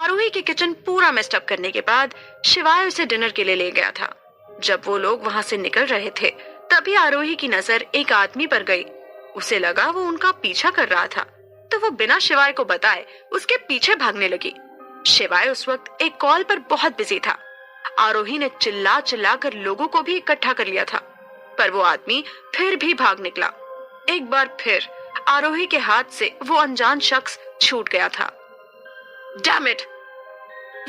आरोही के किचन पूरा मेस्टअप करने के बाद शिवाय उसे डिनर के लिए ले गया था। जब वो लोग वहां से निकल रहे थे तभी आरोही की नजर एक आदमी पर गई। उसे लगा वो उनका पीछा कर रहा था, तो वो बिना शिवाय को बताए उसके पीछे भागने लगी। शिवाय उस वक्त एक कॉल पर बहुत बिजी था। आरोही ने चिल्ला चिल्ला कर लोगों को भी इकट्ठा कर लिया था, पर वो आदमी फिर भी भाग निकला। एक बार फिर आरोही के हाथ से वो अनजान शख्स छूट गया था। Damn it!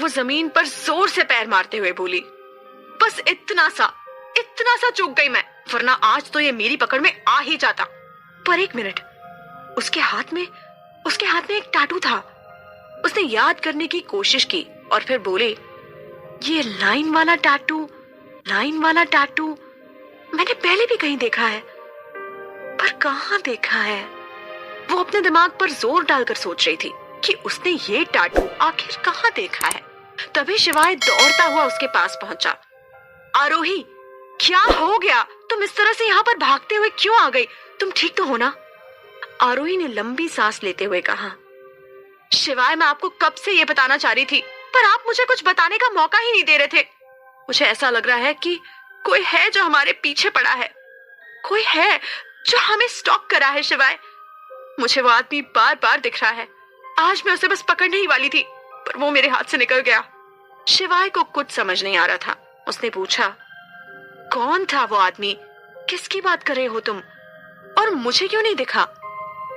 वो जमीन पर जोर से पैर मारते हुए बोली, बस इतना सा चूक गई मैं, वरना आज तो ये मेरी पकड़ में आ ही जाता। पर एक मिनट, उसके हाथ में एक टैटू था। उसने याद करने की कोशिश की और फिर बोले, ये लाइन वाला टैटू मैंने पहले भी कहीं देखा है, पर कहाँ देखा है? वो अपने दिमाग पर जोर डालकर सोच रही थी कि उसने ये टैटू आखिर कहाँ देखा है। तभी शिवाय दौड़ता हुआ उसके पास पहुंचा। आरोही, क्या हो गया? तुम इस तरह से यहाँ पर भागते हुए क्यों आ गई? तुम ठीक तो हो ना? आरोही ने लंबी सांस लेते हुए कहा, शिवाय, मैं आपको कब से ये बताना चाह रही थी, पर आप मुझे कुछ बताने का मौका ही नहीं दे रहे थे। मुझे ऐसा लग रहा है कि कोई है जो हमारे पीछे पड़ा है, कोई है जो हमें स्टॉक करा है। शिवाय, मुझे वो आदमी बार बार दिख रहा है। आज मैं उसे बस पकड़ने ही वाली थी, पर वो मेरे हाथ से निकल गया। शिवाय को कुछ समझ नहीं आ रहा था। उसने पूछा, कौन था वो आदमी? किसकी बात कर रहे हो तुम? और मुझे क्यों नहीं दिखा?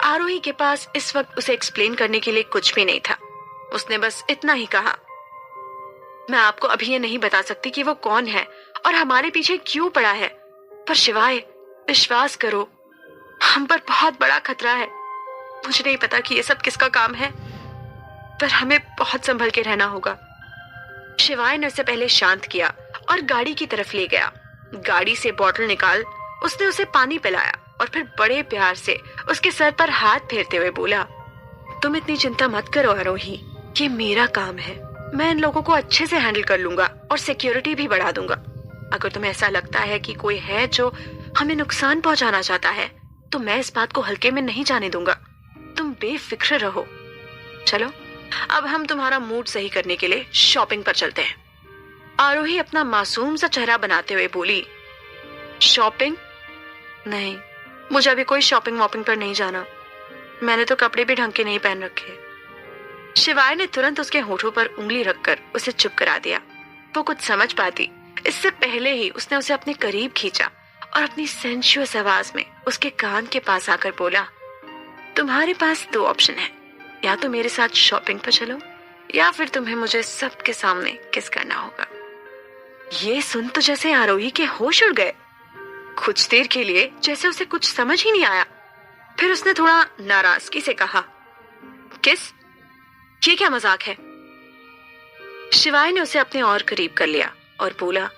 आरोही के पास इस वक्त उसे एक्सप्लेन करने के लिए कुछ भी नहीं था। उसने बस इतना ही कहा, मैं आपको अभी ये नहीं बता सकती कि वो कौन है और हमारे पीछे क्यों पड़ा है, पर शिवाय, विश्वास करो, हम पर बहुत बड़ा खतरा है। मुझे नहीं पता कि ये सब किसका काम है, पर हमें बहुत संभल के रहना होगा। शिवाय ने उसे पहले शांत किया और गाड़ी की तरफ ले गया। गाड़ी से बोतल निकाल उसने उसे पानी पिलाया और फिर बड़े प्यार से उसके सर पर हाथ फेरते हुए बोला, तुम इतनी चिंता मत करो आरोही, ये मेरा काम है। मैं इन लोगों को अच्छे से हैंडल कर लूंगा और सिक्योरिटी भी बढ़ा दूंगा। अगर तुम्हें ऐसा लगता है कि कोई है जो हमें नुकसान पहुंचाना चाहता है, तो मैं इस बात को हल्के में नहीं जाने दूंगा। तुम बेफिक्र रहो। चलो, अब हम तुम्हारा मूड सही करने के लिए शॉपिंग पर चलते हैं। आरोही अपना मासूम सा चेहरा बनाते हुए बोली, शॉपिंग? नहीं, मुझे अभी कोई शॉपिंग वॉपिंग पर नहीं जाना। मैंने तो कपड़े भी ढंग के नहीं पहन रखे। शिवाय ने तुरंत उसके होठों पर उंगली रखकर उसे चुप करा दिया। वो कुछ समझ पाती इससे पहले ही उसने उसे अपने करीब खींचा और अपनी सेंशुअस आवाज में उसके कान के पास आकर बोला, तुम्हारे पास दो ऑप्शन है, या तो मेरे साथ शॉपिंग पर चलो या फिर तुम्हें मुझे सबके सामने किस करना होगा। ये सुन तो जैसे आरोही के होश उड़ गए। कुछ देर के लिए जैसे उसे कुछ समझ ही नहीं आया। फिर उसने थोड़ा नाराजगी से कहा, किस? ये क्या मजाक है? शिवाय ने उसे अपने और करीब कर लिया और बोला,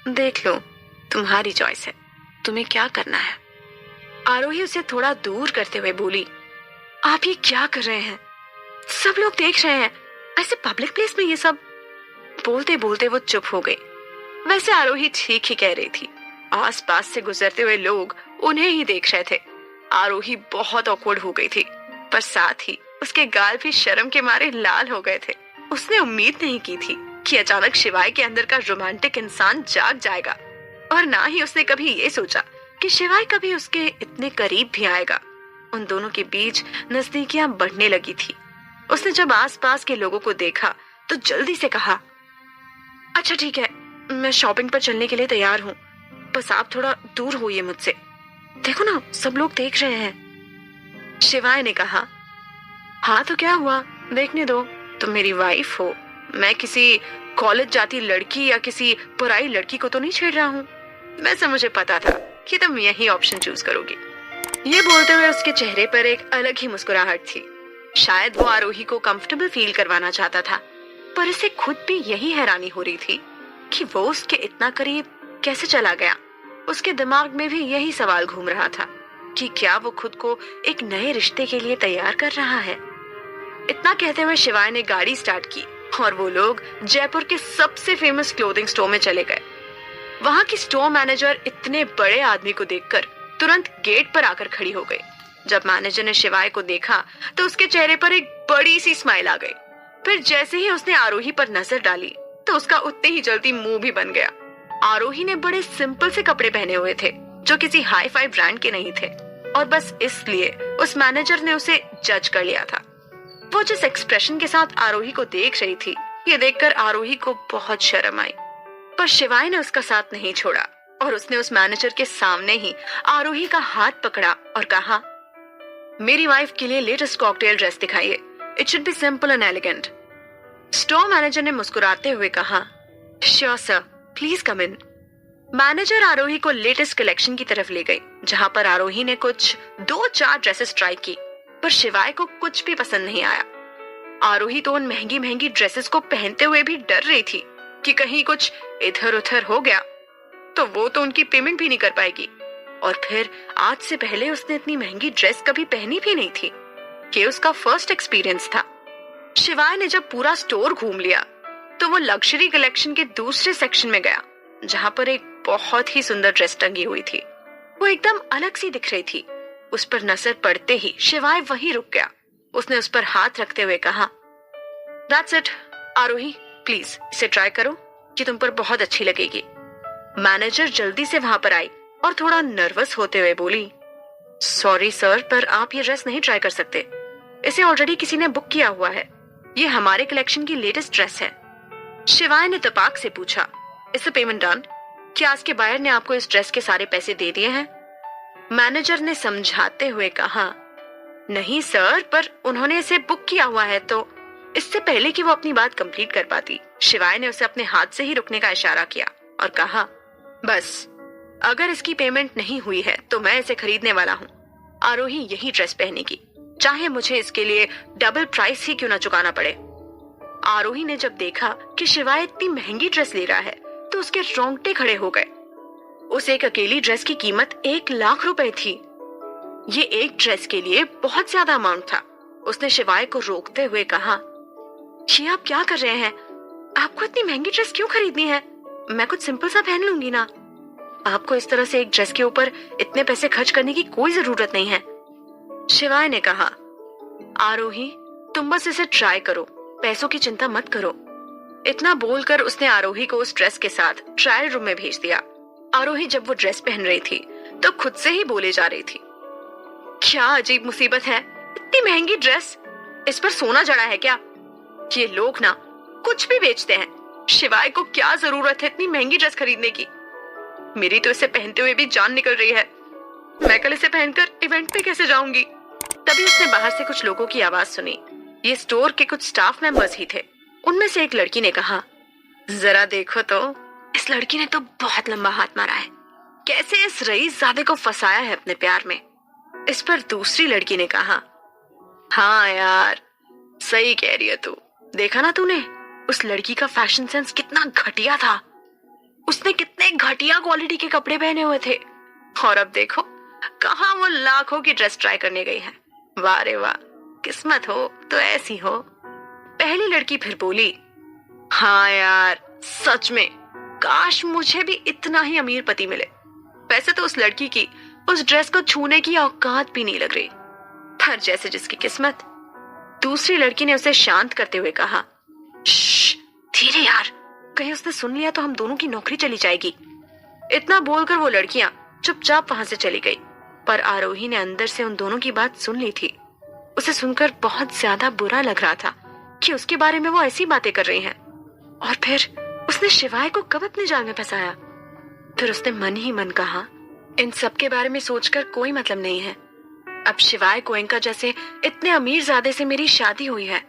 देख लो, तुम्हारी चॉइस है, तुम्हें क्या करना है। आरोही उसे थोड़ा दूर करते हुए बोली, आप ये क्या कर रहे हैं? सब लोग देख रहे हैं, ऐसे पब्लिक प्लेस में ये सब। बोलते बोलते वो चुप हो गई। वैसे आरोही ठीक ही कह रही थी। आसपास से गुजरते हुए लोग उन्हें ही देख रहे थे। आरोही बहुत ऑकवर्ड हो गई थी, पर साथ ही उसके गाल भी शर्म के मारे लाल हो गए थे। उसने उम्मीद नहीं की थी कि अचानक शिवाय के अंदर का रोमांटिक इंसान जाग जाएगा, और ना ही उसने कभी ये सोचा कि शिवाय कभी उसके इतने करीब भी आएगा। उन दोनों के बीच नजदीकियां बढ़ने लगी थी। उसने जब आसपास के लोगों को देखा तो जल्दी से कहा, अच्छा ठीक है, मैं शॉपिंग पर चलने के लिए तैयार हूँ, बस आप थोड़ा दूर होइए मुझसे। देखो ना, सब लोग देख रहे हैं। शिवाय ने कहा, हाँ तो क्या हुआ, देखने दो, तुम मेरी वाइफ हो। मैं किसी कॉलेज जाती लड़की या किसी पराई लड़की को तो नहीं छेड़ रहा हूँ। वैसे मुझे पता था कि तुम यही ऑप्शन चूज करोगे। ये बोलते हुए उसके चेहरे पर एक अलग ही मुस्कुराहट थी। शायद वो आरोही को कंफर्टेबल फील करवाना चाहता था, पर इसे खुद भी यही हैरानी हो रही थी कि वो उसके इतना करीब कैसे चला गया। उसके दिमाग में भी यही सवाल घूम रहा था कि क्या वो खुद को एक नए रिश्ते के लिए तैयार कर रहा है। इतना कहते हुए शिवाय ने गाड़ी स्टार्ट की और वो लोग जयपुर के सबसे फेमस क्लोथिंग स्टोर में चले गए। वहां की स्टोर मैनेजर इतने बड़े आदमी को देखकर तुरंत गेट पर आकर खड़ी हो गई। जब मैनेजर ने शिवाय को देखा तो उसके चेहरे पर एक बड़ी सी स्माइल आ गई। फिर जैसे ही उसने आरोही पर नजर डाली तो उसका उतने ही जल्दी मुंह भी बन गया। आरोही ने बड़े सिंपल से कपड़े पहने हुए थे जो किसी हाई फाई ब्रांड के नहीं थे, और बस इसलिए उस मैनेजर ने उसे जज कर लिया था। वो जिस एक्सप्रेशन के साथ आरोही को देख रही थी, ये देखकर आरोही को बहुत शर्म आई, पर शिवाय ने उसका साथ नहीं छोड़ा और उसने उस मैनेजर के सामने ही आरोही का हाथ पकड़ा और कहा, मेरी वाइफ के लिए लेटेस्ट कॉकटेल ड्रेस दिखाइए। It should be simple and elegant. Store manager ने मुस्कुराते हुए कहा, sure sir, please come in. Manager Aarohi को लेटेस्ट कलेक्शन की तरफ ले गई, जहां पर आरोही ने कुछ 2-4 ड्रेसेस ट्राई की, पर शिवाय को कुछ भी पसंद नहीं आया। आरोही तो उन महंगी महंगी ड्रेसेस को पहनते हुए भी डर रही थी कि कहीं कुछ इधर उधर हो गया तो वो तो उनकी पेमेंट भी नहीं कर पाएगी, और फिर आज से पहले उसने इतनी महंगी ड्रेस कभी पहनी भी नहीं थी, कि उसका फर्स्ट एक्सपीरियंस था। शिवाय ने जब पूरा स्टोर घूम लिया तो वो लग्जरी कलेक्शन के दूसरे सेक्शन में गया, जहां पर एक बहुत ही सुंदर ड्रेस टंगी हुई थी। वो एकदम अलग सी दिख रही थी। उस पर नजर पड़ते ही शिवाय वहीं रुक गया। उसने उस पर हाथ रखते हुए कहा, दैट्स इट आरोही, प्लीज इसे ट्राई करो, ये तुम पर बहुत अच्छी लगेगी। मैनेजर जल्दी से वहां पर आई और थोड़ा नर्वस होते हुए बोली, सॉरी सर, पर आप ये ड्रेस नहीं ट्राई कर सकते। इसे ऑलरेडी किसी ने बुक किया हुआ है। ये हमारे कलेक्शन की लेटेस्ट ड्रेस है। शिवाय ने तपाक से पूछा, इस पेमेंट डन? क्या इसके बायर ने आपको इस ड्रेस के सारे पैसे दे दिए हैं? मैनेजर ने समझाते हुए कहा, नहीं सर, पर उन्होंने इसे बुक किया हुआ है, तो इससे पहले कि वो अपनी बात कंप्लीट कर पाती, शिवाय ने उसे अपने हाथ से ही रुकने का इशारा किया और कहा, बस अगर इसकी पेमेंट नहीं हुई है तो मैं इसे खरीदने वाला हूँ। आरोही यही ड्रेस पहनेगी, चाहे मुझे इसके लिए डबल प्राइस ही क्यों ना चुकाना पड़े। आरोही ने जब देखा कि शिवाय इतनी महंगी ड्रेस ले रहा है तो उसके रोंगटे खड़े हो गए। उस एक अकेली ड्रेस की कीमत 1 लाख रुपए थी। ये एक ड्रेस के लिए बहुत ज्यादा अमाउंट था। उसने शिवाय को रोकते हुए कहा, ये आप क्या कर रहे हैं? आपको इतनी महंगी ड्रेस क्यों खरीदनी है? मैं कुछ सिंपल सा पहन लूंगी ना। आपको इस तरह से एक ड्रेस के ऊपर इतने पैसे खर्च करने की कोई जरूरत नहीं है। शिवाय ने कहा, आरोही तुम बस इसे ट्राई करो, पैसों की चिंता मत करो। इतना बोलकर उसने आरोही को उस ड्रेस के साथ ट्रायल रूम में भेज दिया। आरोही जब वो ड्रेस पहन रही थी तो खुद से ही बोले जा रही थी, क्या अजीब मुसीबत है, इतनी महंगी ड्रेस, इस पर सोना जड़ा है क्या? ये लोग ना कुछ भी बेचते हैं। शिवाय को क्या जरूरत है इतनी महंगी ड्रेस खरीदने की? मेरी तो इसे पहनते हुए भी जान निकल रही है। मैं कल इसे पहनकर इवेंट पे कैसे जाऊंगी? तभी उसने बाहर से कुछ लोगों की आवाज सुनी। ये स्टोर के कुछ स्टाफ मेंबर्स ही थे। उनमें से एक लड़की ने कहा, जरा देखो तो, इस लड़की ने तो बहुत लंबा हाथ मारा है। कैसे इस रईसजादे को फंसाया है अपने प्यार में। इस पर दूसरी लड़की ने कहा, हाँ यार, सही कह रही है तू। देखा ना तूने, उस लड़की का फैशन सेंस कितना घटिया था। उसने कितने घटिया क्वालिटी के कपड़े पहने हुए थे, और अब देखो कहाँ वो लाखों की ड्रेस ट्राई करने गई है। वाह रे वाह, किस्मत हो तो ऐसी हो। पहली लड़की फिर बोली, हाँ यार, सच में काश मुझे भी इतना ही अमीर पति मिले। वैसे तो उस लड़की की उस ड्रेस को छूने की औकात भी नहीं लग रही, पर जैसे जिसकी किस्मत। दूसरी लड़की ने उसे शांत करते हुए कहा, श्श, धीरे यार, कहीं उसने सुन लिया तो हम दोनों की नौकरी चली जाएगी। इतना बोलकर वो लड़कियां चुपचाप वहां से चली गई, पर आरोही ने अंदर से उन दोनों की बात सुन ली थी। उसे सुनकर बहुत ज्यादा बुरा लग रहा था कि उसके बारे में वो ऐसी बातें कर रही हैं, और फिर उसने शिवाय को कब अपने जाल में फंसाया। फिर उसने मन ही मन कहा, इन सब के बारे में सोचकर कोई मतलब नहीं है। अब शिवाय गोयनका जैसे इतने अमीर ज़ादे से मेरी शादी हुई है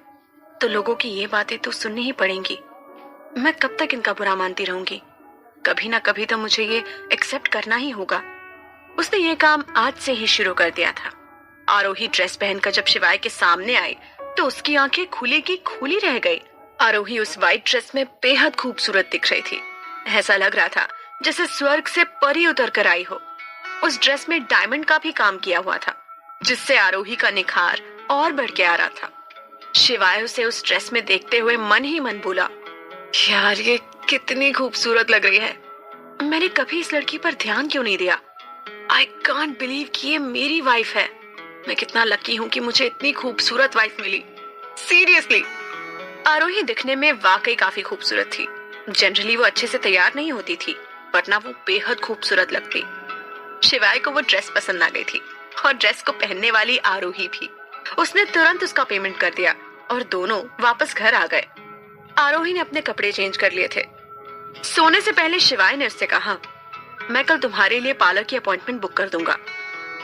तो लोगों की ये बातें तो सुननी ही पड़ेंगी। मैं कब तक इनका बुरा मानती रहूंगी? कभी ना कभी तो मुझे ये एक्सेप्ट करना ही होगा। उसने ये काम आज से ही शुरू कर दिया था। आरोही ड्रेस पहनकर जब शिवाय के सामने आई तो उसकी आंखें खुली की खुली रह गई। आरोही उस व्हाइट ड्रेस में बेहद खूबसूरत दिख रही थी। ऐसा लग रहा था जैसे स्वर्ग से परी उतर कर आई हो। उस ड्रेस में डायमंड का भी काम किया हुआ था, जिससे आरोही का निखार और बढ़ के आ रहा था। शिवाय उसे उस ड्रेस में देखते हुए मन ही मन बोला, यार ये कितनी खूबसूरत लग रही है। मैंने कभी इस लड़की पर ध्यान क्यों नहीं दिया? आई कांट बिलीव कि ये मेरी वाइफ है। मैं कितना लकी हूँ कि मुझे इतनी खूबसूरत वाइफ मिली। सीरियसली। आरोही दिखने में वाकई काफी खूबसूरत थी। जनरली वो अच्छे से तैयार नहीं होती थी, वरना वो बेहद खूबसूरत लगती। शिवाय को वो ड्रेस पसंद आ गई थी और ड्रेस को पहनने वाली आरोही भी। उसने तुरंत उसका पेमेंट कर दिया और दोनों वापस घर आ गए। आरोही ने अपने कपड़े चेंज कर लिए थे। सोने से पहले शिवाय ने उससे कहा, मैं कल तुम्हारे लिए पार्लर की अपॉइंटमेंट बुक कर दूंगा।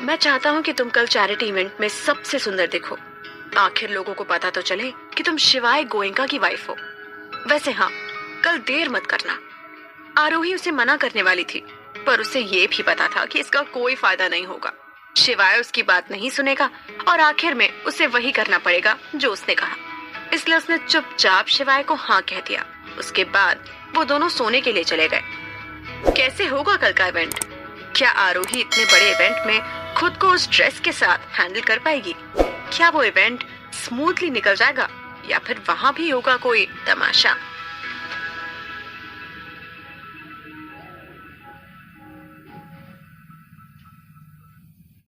मैं चाहता हूँ कि तुम कल चैरिटी इवेंट में सबसे सुंदर दिखो। आखिर लोगों को पता तो चले कि तुम शिवाय गोयनका की वाइफ हो। वैसे हाँ, कल देर मत करना। आरोही उसे मना करने वाली थी, पर उसे ये भी पता था कि इसका कोई फायदा नहीं होगा। शिवाय उसकी बात नहीं सुनेगा और आखिर में उसे वही करना पड़ेगा जो उसने कहा। इसलिए उसने चुपचाप शिवाय को हाँ कह दिया। उसके बाद वो दोनों सोने के लिए चले गए। कैसे होगा कल का इवेंट? क्या आरोही इतने बड़े इवेंट में खुद को उस ड्रेस के साथ हैंडल कर पाएगी? क्या वो इवेंट स्मूथली निकल जाएगा या फिर वहां भी होगा कोई तमाशा?